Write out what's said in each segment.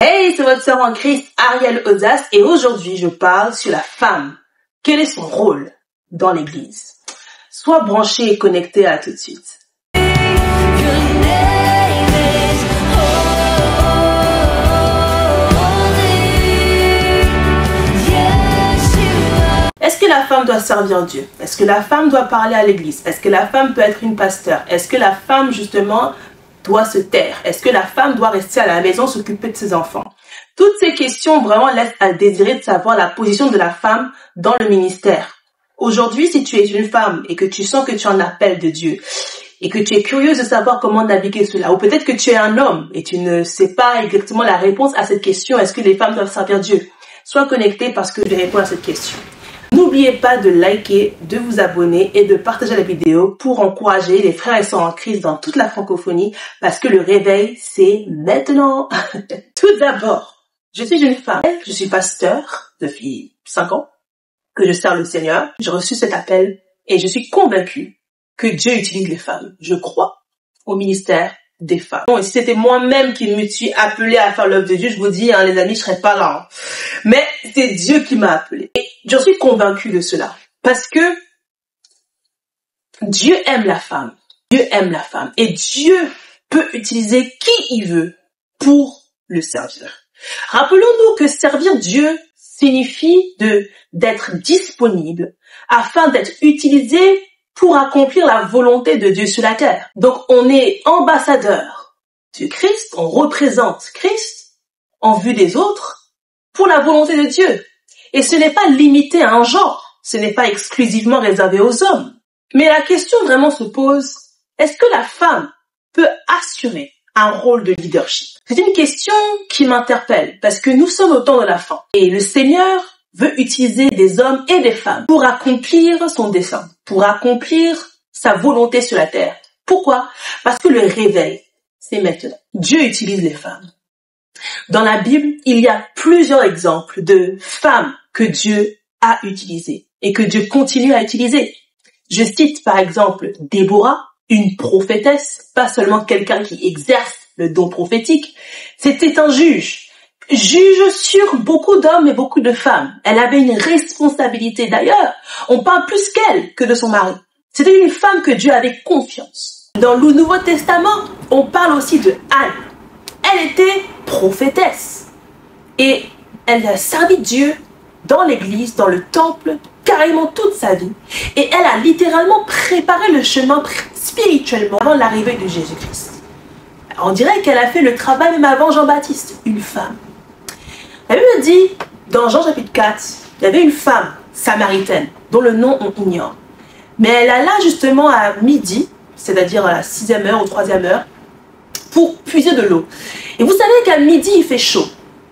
Hey, c'est votre sœur en Christ, Ariel Audace, et aujourd'hui je parle sur la femme. Quel est son rôle dans l'église? Sois branché et connecté à tout de suite. Est-ce que la femme doit servir Dieu? Est-ce que la femme doit parler à l'église? Est-ce que la femme peut être une pasteur? Est-ce que la femme, justement, doit se taire? Est-ce que la femme doit rester à la maison, s'occuper de ses enfants? Toutes ces questions vraiment laissent à désirer de savoir la position de la femme dans le ministère. Aujourd'hui, si tu es une femme et que tu sens que tu es en appel de Dieu et que tu es curieuse de savoir comment naviguer cela, ou peut-être que tu es un homme et tu ne sais pas exactement la réponse à cette question, est-ce que les femmes doivent servir Dieu? Sois connecté parce que je vais répondre à cette question. N'oubliez pas de liker, de vous abonner et de partager la vidéo pour encourager les frères et sœurs en Christ dans toute la francophonie parce que le réveil, c'est maintenant. Tout d'abord, je suis une femme, je suis pasteur depuis 5 ans, que je sers le Seigneur. J'ai reçu cet appel et je suis convaincue que Dieu utilise les femmes. Je crois au ministère des femmes. Et si c'était moi-même qui me suis appelée à faire l'œuvre de Dieu, je vous dis, les amis, je serais pas là. Mais c'est Dieu qui m'a appelée. Et je suis convaincue de cela. Parce que Dieu aime la femme. Dieu aime la femme. Et Dieu peut utiliser qui il veut pour le servir. Rappelons-nous que servir Dieu signifie d'être disponible afin d'être utilisé pour accomplir la volonté de Dieu sur la terre. Donc on est ambassadeur de Christ, on représente Christ en vue des autres pour la volonté de Dieu. Et ce n'est pas limité à un genre, ce n'est pas exclusivement réservé aux hommes. Mais la question vraiment se pose, est-ce que la femme peut assurer un rôle de leadership? C'est une question qui m'interpelle parce que nous sommes au temps de la fin. Et le Seigneur veut utiliser des hommes et des femmes pour accomplir son dessein, pour accomplir sa volonté sur la terre. Pourquoi? Parce que le réveil, c'est maintenant. Dieu utilise les femmes. Dans la Bible, il y a plusieurs exemples de femmes que Dieu a utilisées et que Dieu continue à utiliser. Je cite par exemple Déborah, une prophétesse, pas seulement quelqu'un qui exerce le don prophétique, c'était un juge sur beaucoup d'hommes et beaucoup de femmes. Elle avait une responsabilité d'ailleurs. On parle plus qu'elle que de son mari. C'était une femme que Dieu avait confiance. Dans le Nouveau Testament, on parle aussi de Anne. Elle était prophétesse et elle a servi Dieu dans l'église, dans le temple, carrément toute sa vie. Et elle a littéralement préparé le chemin spirituellement avant l'arrivée de Jésus-Christ. On dirait qu'elle a fait le travail même avant Jean-Baptiste, une femme. La Bible dit, dans Jean chapitre 4, il y avait une femme samaritaine, dont le nom on ignore. Mais elle alla justement à midi, c'est-à-dire à la 6e heure ou 3e heure, pour puiser de l'eau. Et vous savez qu'à midi, il fait chaud.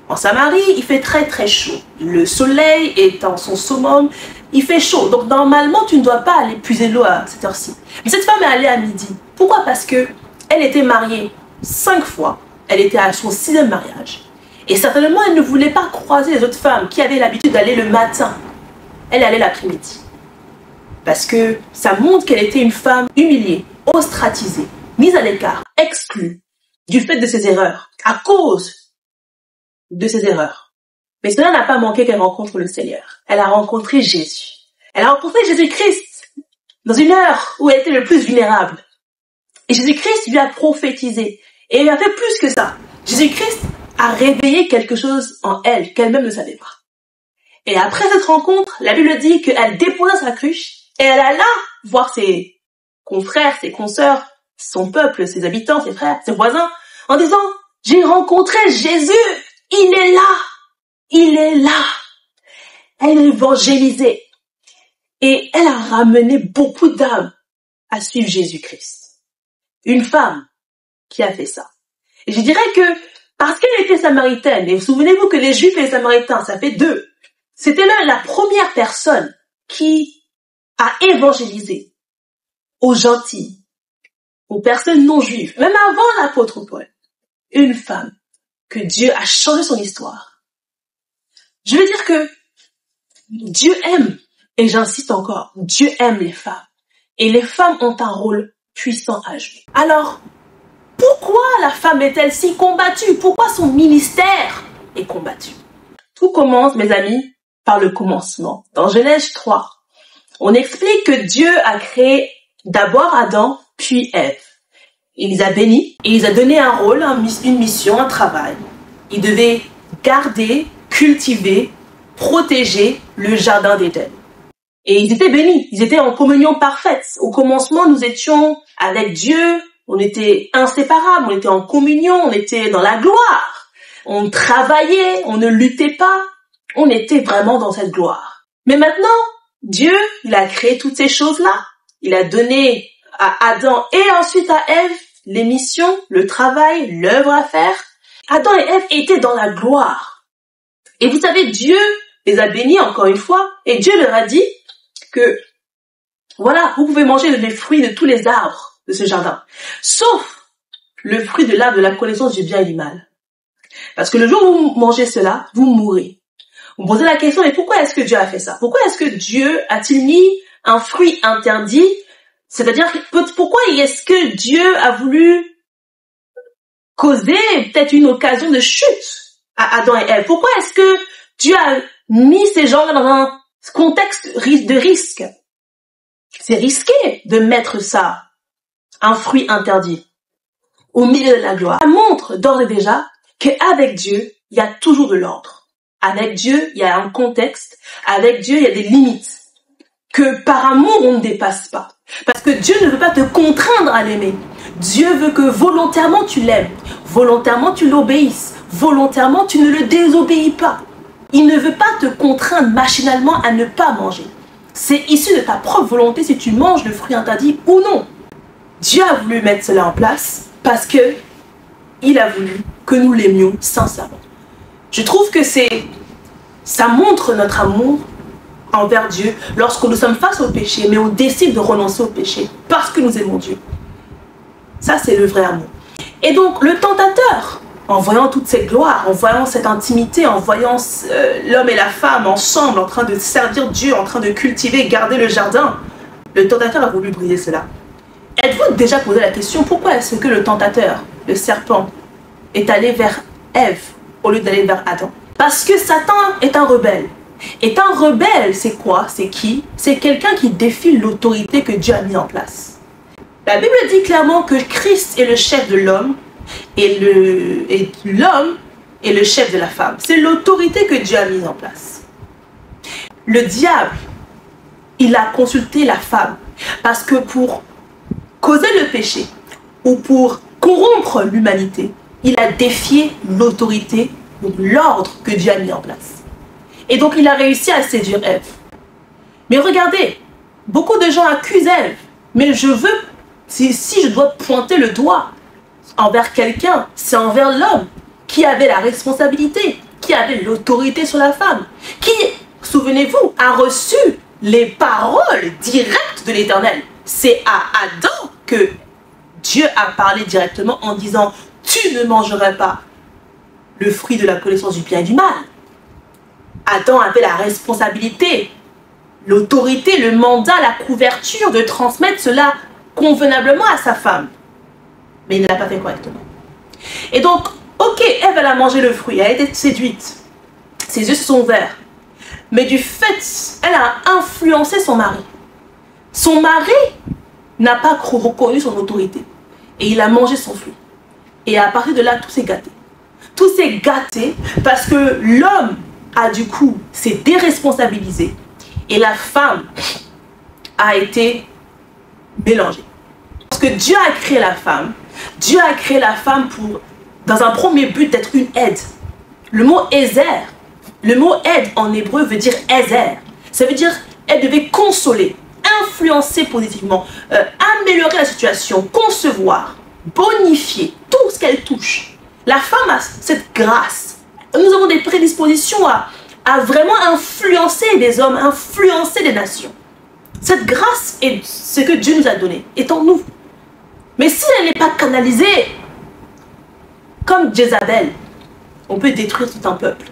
En Samarie, il fait très très chaud. Le soleil est en son summum, il fait chaud. Donc normalement, tu ne dois pas aller puiser de l'eau à cette heure-ci. Mais cette femme est allée à midi. Pourquoi? Parce que elle était mariée 5 fois. Elle était à son 6e mariage. Et certainement, elle ne voulait pas croiser les autres femmes qui avaient l'habitude d'aller le matin. Elle allait l'après-midi. Parce que ça montre qu'elle était une femme humiliée, ostracisée, mise à l'écart, exclue du fait de ses erreurs, à cause de ses erreurs. Mais cela n'a pas manqué qu'elle rencontre le Seigneur. Elle a rencontré Jésus. Elle a rencontré Jésus-Christ dans une heure où elle était le plus vulnérable. Et Jésus-Christ lui a prophétisé. Et il a fait plus que ça. Jésus-Christ a réveillé quelque chose en elle qu'elle-même ne savait pas. Et après cette rencontre, la Bible dit qu'elle déposa sa cruche et elle alla voir ses confrères, ses consoeurs, son peuple, ses habitants, ses frères, ses voisins, en disant « J'ai rencontré Jésus, il est là, il est là ». Elle a évangélisé et elle a ramené beaucoup d'âmes à suivre Jésus-Christ. Une femme qui a fait ça. Et je dirais que parce qu'elle était samaritaine, et souvenez-vous que les Juifs et les Samaritains, ça fait 2. C'était même la première personne qui a évangélisé aux gentils, aux personnes non juives, même avant l'apôtre Paul. Une femme que Dieu a changé son histoire. Je veux dire que Dieu aime, et j'insiste encore, Dieu aime les femmes. Et les femmes ont un rôle puissant à jouer. Alors, Pourquoi la femme est-elle si combattue? Pourquoi son ministère est combattu? Tout commence, mes amis, par le commencement. Dans Genèse 3, on explique que Dieu a créé d'abord Adam, puis Ève. Il les a bénis et il les a donné un rôle, une mission, un travail. Ils devaient garder, cultiver, protéger le jardin d'Éden. Et ils étaient bénis, ils étaient en communion parfaite. Au commencement, nous étions avec Dieu, on était inséparables, on était en communion, on était dans la gloire. On travaillait, on ne luttait pas, on était vraiment dans cette gloire. Mais maintenant, Dieu, il a créé toutes ces choses-là. Il a donné à Adam et ensuite à Ève les missions, le travail, l'œuvre à faire. Adam et Ève étaient dans la gloire. Et vous savez, Dieu les a bénis encore une fois, et Dieu leur a dit que, voilà, vous pouvez manger les fruits de tous les arbres de ce jardin, sauf le fruit de l'arbre de la connaissance du bien et du mal. Parce que le jour où vous mangez cela, vous mourrez. Vous me posez la question, mais pourquoi est-ce que Dieu a fait ça? Pourquoi est-ce que Dieu a-t-il mis un fruit interdit? C'est-à-dire, pourquoi est-ce que Dieu a voulu causer peut-être une occasion de chute à Adam et Ève? Pourquoi est-ce que Dieu a mis ces gens-là dans un contexte de risque? C'est risqué de mettre ça, un fruit interdit, au milieu de la gloire. Ça montre d'ores et déjà qu'avec Dieu, il y a toujours de l'ordre. Avec Dieu, il y a un contexte. Avec Dieu, il y a des limites que par amour, on ne dépasse pas. Parce que Dieu ne veut pas te contraindre à l'aimer. Dieu veut que volontairement tu l'aimes, volontairement tu l'obéisses, volontairement tu ne le désobéis pas. Il ne veut pas te contraindre machinalement à ne pas manger. C'est issu de ta propre volonté si tu manges le fruit interdit ou non. Dieu a voulu mettre cela en place parce que il a voulu que nous l'aimions sincèrement. Je trouve que ça montre notre amour envers Dieu lorsque nous sommes face au péché, mais on décide de renoncer au péché parce que nous aimons Dieu. Ça, c'est le vrai amour. Et donc, le tentateur, en voyant toutes ces gloires, en voyant cette intimité, en voyant l'homme et la femme ensemble, en train de servir Dieu, en train de cultiver, garder le jardin, le tentateur a voulu briser cela. Êtes-vous déjà posé la question, pourquoi est-ce que le tentateur, le serpent, est allé vers Ève au lieu d'aller vers Adam? Parce que Satan est un rebelle. Et un rebelle, c'est quoi? C'est qui? C'est quelqu'un qui défie l'autorité que Dieu a mise en place. La Bible dit clairement que Christ est le chef de l'homme et l'homme est le chef de la femme. C'est l'autorité que Dieu a mise en place. Le diable, il a consulté la femme parce que pour causer le péché ou pour corrompre l'humanité, il a défié l'autorité, l'ordre que Dieu a mis en place. Et donc il a réussi à séduire Ève. Mais regardez, beaucoup de gens accusent Ève. Mais je veux, si je dois pointer le doigt envers quelqu'un, c'est envers l'homme qui avait la responsabilité, qui avait l'autorité sur la femme, qui, souvenez-vous, a reçu les paroles directes de l'Éternel. C'est à Adam que Dieu a parlé directement en disant « Tu ne mangeras pas le fruit de la connaissance du bien et du mal ». Adam avait la responsabilité, l'autorité, le mandat, la couverture de transmettre cela convenablement à sa femme. Mais il ne l'a pas fait correctement. Et donc, ok, Ève, elle a mangé le fruit, elle a été séduite. Ses yeux se sont ouverts. Mais du fait, elle a influencé son mari. Son mari n'a pas reconnu son autorité. Et il a mangé son fruit. Et à partir de là, tout s'est gâté. Tout s'est gâté parce que l'homme a du coup s'est déresponsabilisé et la femme a été mélangée. Parce que Dieu a créé la femme pour, dans un premier but, d'être une aide. Le mot Ezer, le mot aide en hébreu veut dire Ezer. Ça veut dire elle devait consoler, influencer positivement, améliorer la situation, concevoir, bonifier tout ce qu'elle touche. La femme a cette grâce. Nous avons des prédispositions à vraiment influencer des hommes, influencer des nations. Cette grâce est ce que Dieu nous a donné, est en nous. Mais si elle n'est pas canalisée, comme Jézabel, on peut détruire tout un peuple.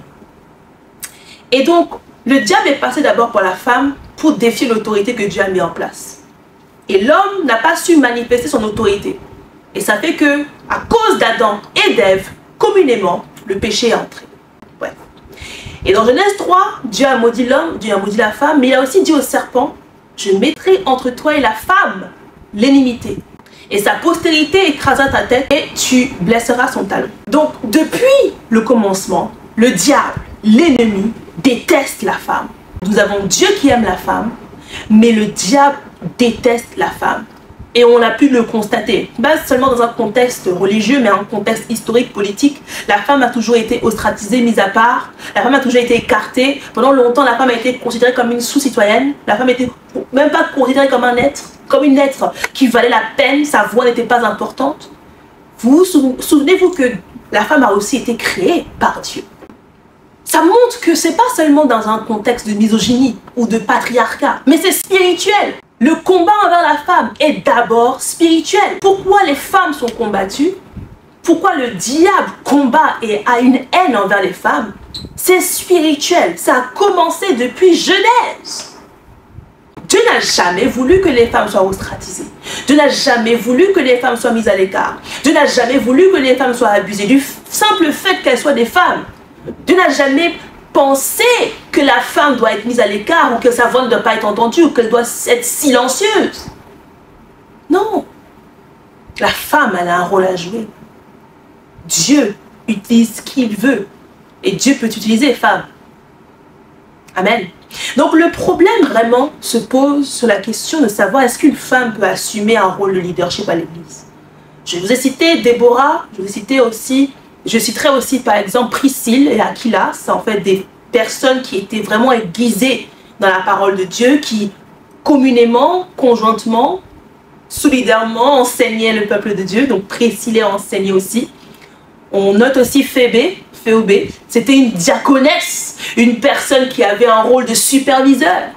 Et donc, le diable est passé d'abord par la femme pour défier l'autorité que Dieu a mis en place. Et l'homme n'a pas su manifester son autorité. Et ça fait que À cause d'Adam et d'Ève, communément, le péché est entré. Ouais. Et dans Genèse 3, Dieu a maudit l'homme, Dieu a maudit la femme, mais il a aussi dit au serpent, je mettrai entre toi et la femme l'inimité. Et sa postérité écrasera ta tête et tu blesseras son talon. Donc, depuis le commencement, le diable, l'ennemi, déteste la femme. Nous avons Dieu qui aime la femme, mais le diable déteste la femme. Et on a pu le constater, pas seulement dans un contexte religieux, mais un contexte historique, politique. La femme a toujours été ostracisée, mise à part. La femme a toujours été écartée. Pendant longtemps, la femme a été considérée comme une sous-citoyenne. La femme n'était même pas considérée comme un être, comme une être qui valait la peine. Sa voix n'était pas importante. Vous souvenez-vous que la femme a aussi été créée par Dieu. Ça montre que c'est pas seulement dans un contexte de misogynie ou de patriarcat, mais c'est spirituel. Le combat envers la femme est d'abord spirituel. Pourquoi les femmes sont combattues? Pourquoi le diable combat et a une haine envers les femmes? C'est spirituel. Ça a commencé depuis Genèse. Dieu n'a jamais voulu que les femmes soient ostracisées. Dieu n'a jamais voulu que les femmes soient mises à l'écart. Dieu n'a jamais voulu que les femmes soient abusées du simple fait qu'elles soient des femmes. Dieu n'a jamais pensé que la femme doit être mise à l'écart ou que sa voix ne doit pas être entendue ou qu'elle doit être silencieuse. Non. La femme, elle a un rôle à jouer. Dieu utilise ce qu'il veut. Et Dieu peut utiliser les femmes. Amen. Donc le problème vraiment se pose sur la question de savoir est-ce qu'une femme peut assumer un rôle de leadership à l'église. Je vous ai cité Déborah, je citerai aussi par exemple Priscille et Aquila, c'est en fait des personnes qui étaient vraiment aiguisées dans la parole de Dieu, qui communément, conjointement, solidairement enseignaient le peuple de Dieu. Donc Priscille a enseigné aussi. On note aussi Phébé, c'était une diaconesse, une personne qui avait un rôle de superviseur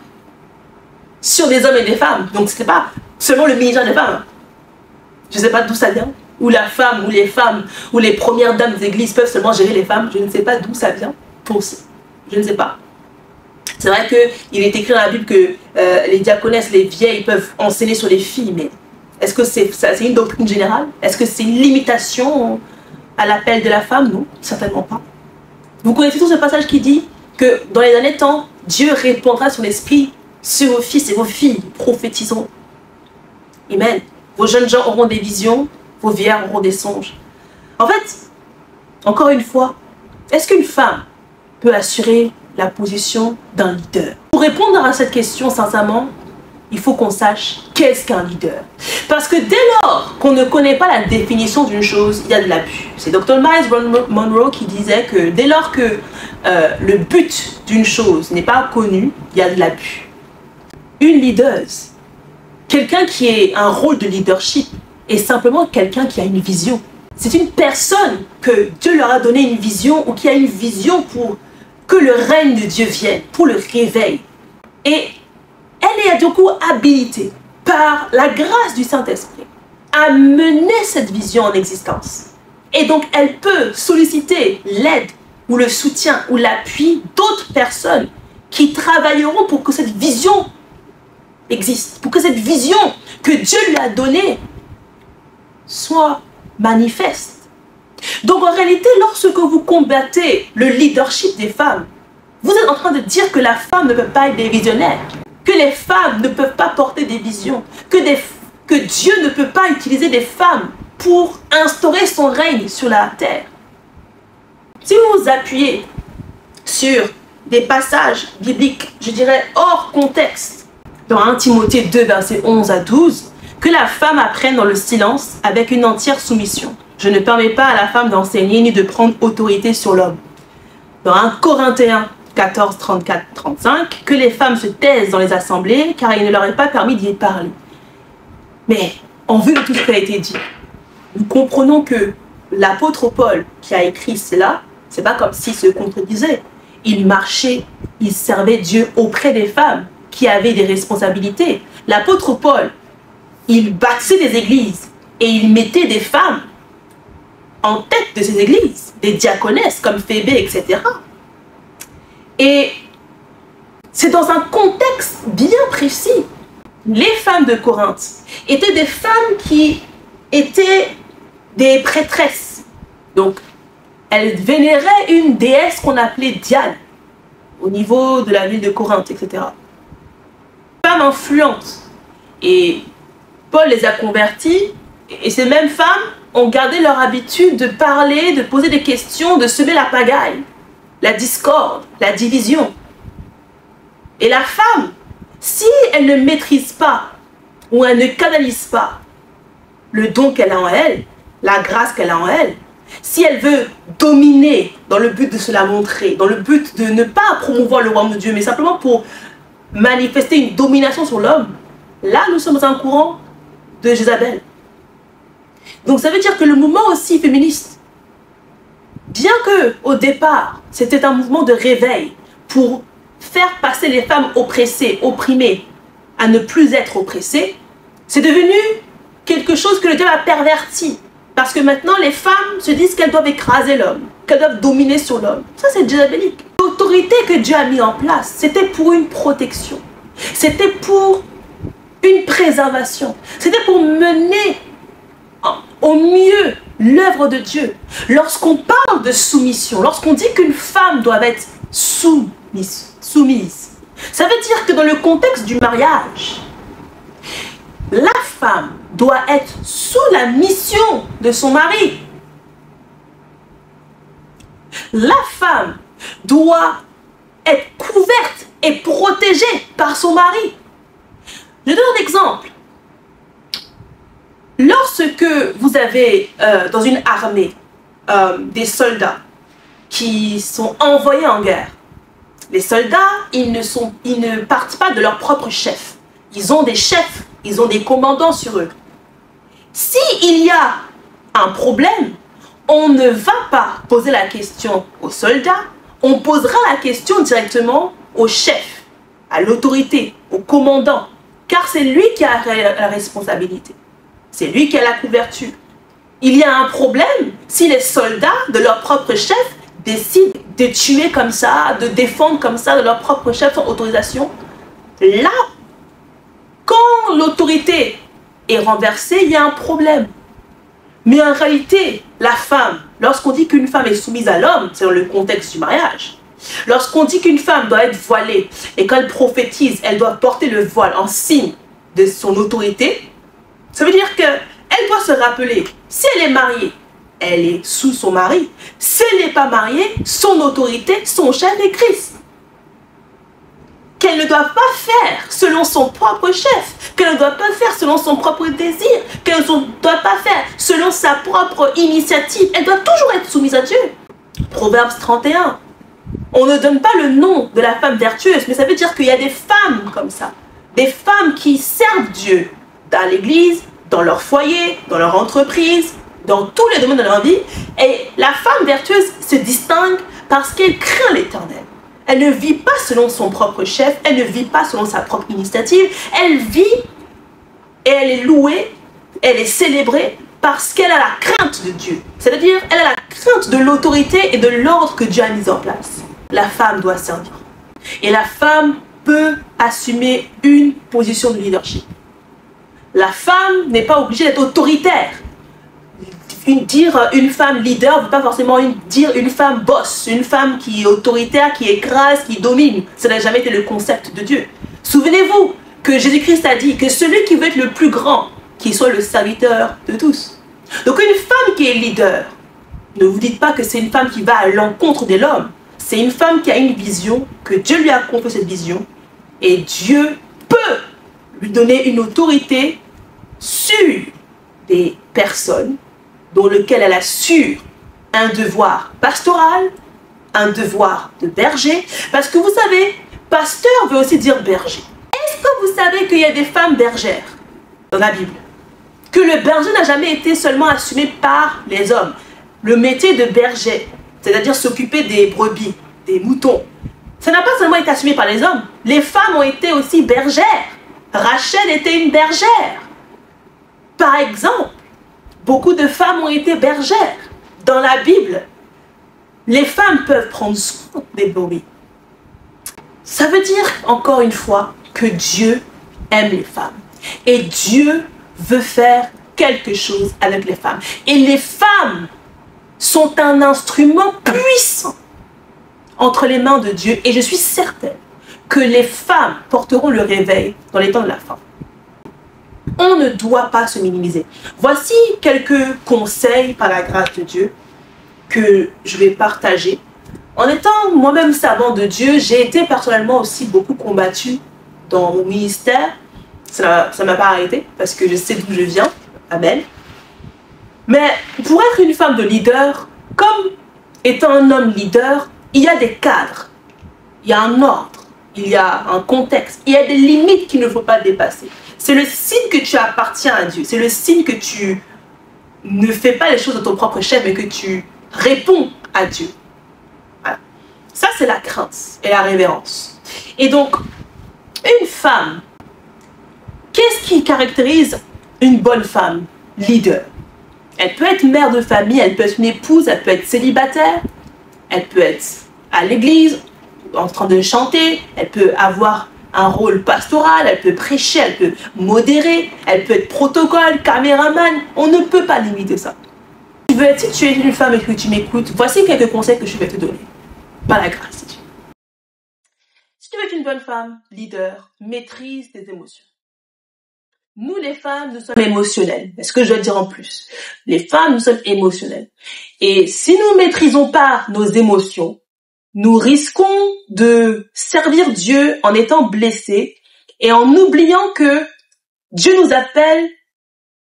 sur des hommes et des femmes. Donc c'était pas seulement le ministère des femmes. Je ne sais pas d'où ça vient. Ou la femme, ou les femmes, ou les premières dames des églises peuvent seulement gérer les femmes. Je ne sais pas d'où ça vient. Je ne sais pas. C'est vrai qu'il est écrit dans la Bible que les diaconesses, les vieilles peuvent enseigner sur les filles, mais est-ce que c'est une doctrine générale? Est-ce que c'est une limitation à l'appel de la femme? Non, certainement pas. Vous connaissez tout ce passage qui dit que dans les derniers temps, Dieu répandra son esprit sur vos fils et vos filles, prophétiseront. Amen. Vos jeunes gens auront des visions, vos vieillards auront des songes. En fait, encore une fois, est-ce qu'une femme peut assurer la position d'un leader? Pour répondre à cette question, sincèrement, il faut qu'on sache qu'est-ce qu'un leader. Parce que dès lors qu'on ne connaît pas la définition d'une chose, il y a de l'abus. C'est Dr. Miles Monroe qui disait que dès lors que le but d'une chose n'est pas connu, il y a de l'abus. Une leaduse, quelqu'un qui a un rôle de leadership, est simplement quelqu'un qui a une vision. C'est une personne que Dieu leur a donné une vision ou qui a une vision pour que le règne de Dieu vienne, pour le réveil. Et elle est du coup habilitée par la grâce du Saint-Esprit à mener cette vision en existence. Et donc elle peut solliciter l'aide ou le soutien ou l'appui d'autres personnes qui travailleront pour que cette vision existe, pour que cette vision que Dieu lui a donnée soit manifeste. Donc en réalité, lorsque vous combattez le leadership des femmes, vous êtes en train de dire que la femme ne peut pas être des visionnaires, que les femmes ne peuvent pas porter des visions, que Dieu ne peut pas utiliser des femmes pour instaurer son règne sur la terre. Si vous vous appuyez sur des passages bibliques, je dirais hors contexte, dans 1 Timothée 2, versets 11 à 12, que la femme apprenne dans le silence avec une entière soumission. Je ne permets pas à la femme d'enseigner ni de prendre autorité sur l'homme. Dans 1 Corinthiens 14, 34, 35, que les femmes se taisent dans les assemblées, car il ne leur est pas permis d'y parler. Mais, en vue de tout ce qui a été dit, nous comprenons que l'apôtre Paul, qui a écrit cela, c'est pas comme s'il se contredisait. Il marchait, il servait Dieu auprès des femmes qui avaient des responsabilités. L'apôtre Paul, il bâtissait des églises et il mettait des femmes en tête de ces églises, des diaconesses comme Phébé, etc. Et c'est dans un contexte bien précis. Les femmes de Corinthe étaient des femmes qui étaient des prêtresses. Donc, elles vénéraient une déesse qu'on appelait Diane, au niveau de la ville de Corinthe, etc. Femmes influentes. Et Paul les a converties, et ces mêmes femmes ont gardé leur habitude de parler, de poser des questions, de semer la pagaille, la discorde, la division. Et la femme, si elle ne maîtrise pas ou elle ne canalise pas le don qu'elle a en elle, la grâce qu'elle a en elle, si elle veut dominer dans le but de se la montrer, dans le but de ne pas promouvoir le royaume de Dieu, mais simplement pour manifester une domination sur l'homme, là nous sommes dans un courant de Jézabel. Donc ça veut dire que le mouvement aussi féministe, bien que au départ c'était un mouvement de réveil pour faire passer les femmes oppressées, opprimées, à ne plus être oppressées, c'est devenu quelque chose que le diable a perverti. Parce que maintenant, les femmes se disent qu'elles doivent écraser l'homme, qu'elles doivent dominer sur l'homme. Ça, c'est jézabélique. L'autorité que Dieu a mis en place, c'était pour une protection. C'était pour une préservation. C'était pour mener au mieux l'œuvre de Dieu. Lorsqu'on parle de soumission, lorsqu'on dit qu'une femme doit être soumise, ça veut dire que dans le contexte du mariage, la femme doit être sous la mission de son mari. La femme doit être couverte et protégée par son mari. Je donne un exemple. Lorsque vous avez dans une armée des soldats qui sont envoyés en guerre, les soldats, ils ne partent pas de leur propre chef. Ils ont des chefs, ils ont des commandants sur eux. S'il y a un problème, on ne va pas poser la question aux soldats, on posera la question directement au chef, à l'autorité, au commandant, car c'est lui qui a la responsabilité. C'est lui qui a la couverture. Il y a un problème si les soldats de leur propre chef décident de tuer comme ça, de défendre comme ça de leur propre chef sans autorisation. Là, quand l'autorité est renversée, il y a un problème. Mais en réalité, la femme, lorsqu'on dit qu'une femme est soumise à l'homme, c'est dans le contexte du mariage. Lorsqu'on dit qu'une femme doit être voilée et qu'elle prophétise, elle doit porter le voile en signe de son autorité, ça veut dire qu'elle doit se rappeler, si elle est mariée, elle est sous son mari. Si elle n'est pas mariée, son autorité, son chef est Christ. Qu'elle ne doit pas faire selon son propre chef, qu'elle ne doit pas faire selon son propre désir, qu'elle ne doit pas faire selon sa propre initiative. Elle doit toujours être soumise à Dieu. Proverbe 31. On ne donne pas le nom de la femme vertueuse, mais ça veut dire qu'il y a des femmes comme ça. Des femmes qui servent Dieu dans l'église, dans leur foyer, dans leur entreprise, dans tous les domaines de leur vie. Et la femme vertueuse se distingue parce qu'elle craint l'Éternel. Elle ne vit pas selon son propre chef, elle ne vit pas selon sa propre initiative. Elle vit et elle est louée, elle est célébrée parce qu'elle a la crainte de Dieu. C'est-à-dire, elle a la crainte de l'autorité et de l'ordre que Dieu a mis en place. La femme doit servir. Et la femme peut assumer une position de leadership. La femme n'est pas obligée d'être autoritaire. Dire une femme leader ne veut pas forcément dire une femme boss, une femme qui est autoritaire, qui écrase, qui domine. Ça n'a jamais été le concept de Dieu. Souvenez-vous que Jésus-Christ a dit que celui qui veut être le plus grand, qu'il soit le serviteur de tous. Donc une femme qui est leader, ne vous dites pas que c'est une femme qui va à l'encontre de l'homme. C'est une femme qui a une vision, que Dieu lui a confié cette vision, et Dieu peut lui donner une autorité sur des personnes dans lequel elle assure un devoir pastoral, un devoir de berger. Parce que vous savez, pasteur veut aussi dire berger. Est-ce que vous savez qu'il y a des femmes bergères dans la Bible? Que le berger n'a jamais été seulement assumé par les hommes. Le métier de berger, c'est-à-dire s'occuper des brebis, des moutons, ça n'a pas seulement été assumé par les hommes. Les femmes ont été aussi bergères. Rachel était une bergère. Par exemple, beaucoup de femmes ont été bergères. Dans la Bible, les femmes peuvent prendre soin des brebis. Ça veut dire, encore une fois, que Dieu aime les femmes. Et Dieu veut faire quelque chose avec les femmes. Et les femmes sont un instrument puissant entre les mains de Dieu. Et je suis certaine que les femmes porteront le réveil dans les temps de la fin. On ne doit pas se minimiser. Voici quelques conseils par la grâce de Dieu que je vais partager. En étant moi-même servante de Dieu, j'ai été personnellement aussi beaucoup combattue dans mon ministère. Ça ne m'a pas arrêté parce que je sais d'où je viens. Amen. Mais pour être une femme de leader, comme étant un homme leader, il y a des cadres, il y a un ordre, il y a un contexte, il y a des limites qu'il ne faut pas dépasser. C'est le signe que tu appartiens à Dieu. C'est le signe que tu ne fais pas les choses de ton propre chef, mais que tu réponds à Dieu. Voilà. Ça, c'est la crainte et la révérence. Et donc, une femme, qu'est-ce qui caractérise une bonne femme leader? Elle peut être mère de famille, elle peut être une épouse, elle peut être célibataire, elle peut être à l'église, en train de chanter, elle peut avoir un rôle pastoral, elle peut prêcher, elle peut modérer, elle peut être protocole, caméraman. On ne peut pas limiter ça. Si tu es une femme et que tu m'écoutes, voici quelques conseils que je vais te donner. Par la grâce de Dieu. Si tu veux être une bonne femme, leader, maîtrise tes émotions. Nous, les femmes, nous sommes émotionnelles. Est-ce que je dois dire en plus? Les femmes, nous sommes émotionnelles. Et si nous ne maîtrisons pas nos émotions, nous risquons de servir Dieu en étant blessés et en oubliant que Dieu nous appelle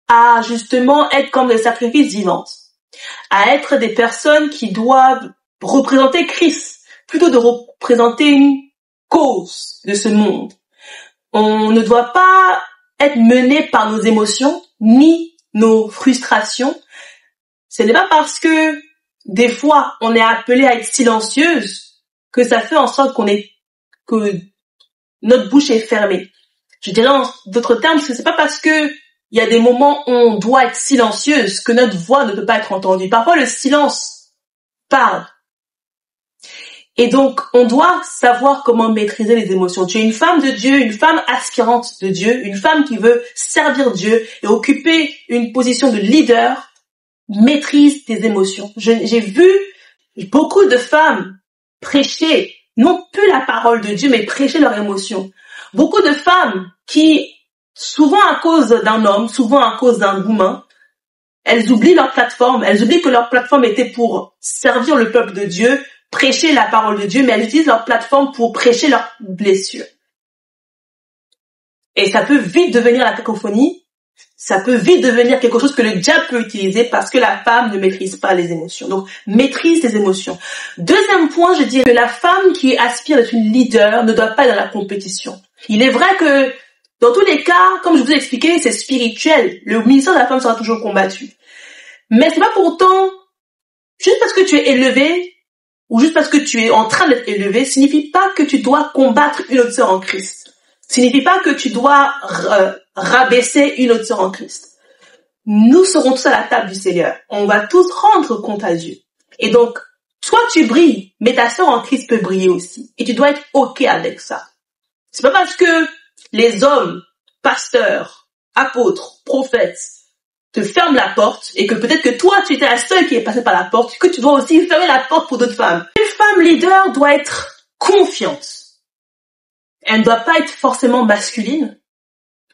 à justement être comme des sacrifices vivants, à être des personnes qui doivent représenter Christ, plutôt de représenter une cause de ce monde. On ne doit pas être mené par nos émotions, ni nos frustrations. Ce n'est pas parce que des fois on est appelé à être silencieuse que ça fait en sorte que notre bouche est fermée. Je dirais en d'autres termes que c'est pas parce que il y a des moments où on doit être silencieuse que notre voix ne peut pas être entendue. Parfois le silence parle. Et donc, on doit savoir comment maîtriser les émotions. Tu es une femme de Dieu, une femme aspirante de Dieu, une femme qui veut servir Dieu et occuper une position de leader. Maîtrise tes émotions. J'ai vu beaucoup de femmes prêcher, non plus la parole de Dieu, mais prêcher leurs émotions. Beaucoup de femmes qui, souvent à cause d'un homme, souvent à cause d'un humain, elles oublient leur plateforme. Elles oublient que leur plateforme était pour servir le peuple de Dieu, prêcher la parole de Dieu, mais elles utilisent leur plateforme pour prêcher leurs blessures. Et ça peut vite devenir la cacophonie, ça peut vite devenir quelque chose que le diable peut utiliser parce que la femme ne maîtrise pas les émotions. Donc, maîtrise tes émotions. Deuxième point, je dirais que la femme qui aspire d'être une leader ne doit pas être dans la compétition. Il est vrai que, dans tous les cas, comme je vous ai expliqué, c'est spirituel. Le ministère de la femme sera toujours combattu. Mais c'est pas pourtant, juste parce que tu es élevé, ou juste parce que tu es en train d'être élevé, signifie pas que tu dois combattre une autre sœur en Christ. Signifie pas que tu dois rabaisser une autre sœur en Christ. Nous serons tous à la table du Seigneur. On va tous rendre compte à Dieu. Et donc, toi tu brilles, mais ta sœur en Christ peut briller aussi. Et tu dois être OK avec ça. C'est pas parce que les hommes, pasteurs, apôtres, prophètes, te ferme la porte et que peut-être que toi, tu étais la seule qui est passée par la porte, que tu dois aussi fermer la porte pour d'autres femmes. Une femme leader doit être confiante. Elle ne doit pas être forcément masculine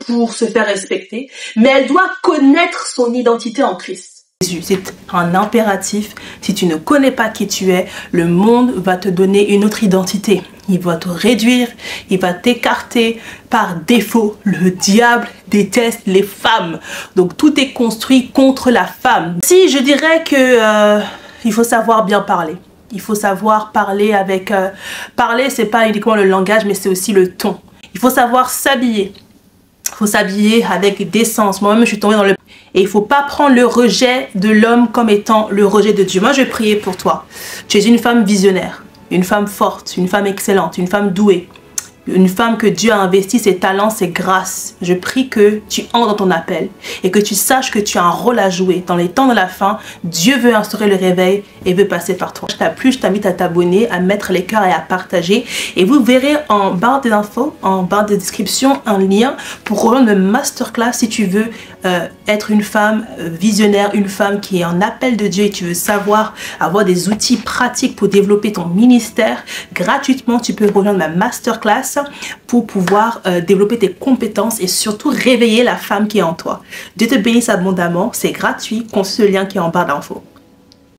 pour se faire respecter, mais elle doit connaître son identité en Christ. C'est un impératif. Si tu ne connais pas qui tu es, le monde va te donner une autre identité. Il va te réduire, il va t'écarter par défaut. Le diable déteste les femmes. Donc tout est construit contre la femme. Si je dirais que il faut savoir bien parler. Il faut savoir parler avec... parler, c'est pas uniquement le langage, mais c'est aussi le ton. Il faut savoir s'habiller. Il faut s'habiller avec décence. Moi-même, je suis tombée dans le... Et il ne faut pas prendre le rejet de l'homme comme étant le rejet de Dieu. Moi, je vais prier pour toi. Tu es une femme visionnaire, une femme forte, une femme excellente, une femme douée. une femme que Dieu a investi ses talents, ses grâces. Je prie que tu entres dans ton appel et que tu saches que tu as un rôle à jouer. Dans les temps de la fin, Dieu veut instaurer le réveil et veut passer par toi. Si t'as plu, je t'invite à t'abonner, à mettre les cœurs et à partager. Et vous verrez en barre des infos, en barre de description, un lien pour rejoindre le masterclass si tu veux être une femme visionnaire, une femme qui est en appel de Dieu et tu veux savoir, avoir des outils pratiques pour développer ton ministère. Gratuitement, tu peux rejoindre ma masterclass pour pouvoir développer tes compétences et surtout réveiller la femme qui est en toi. Dieu te bénisse abondamment, c'est gratuit, consulte le lien qui est en barre d'infos.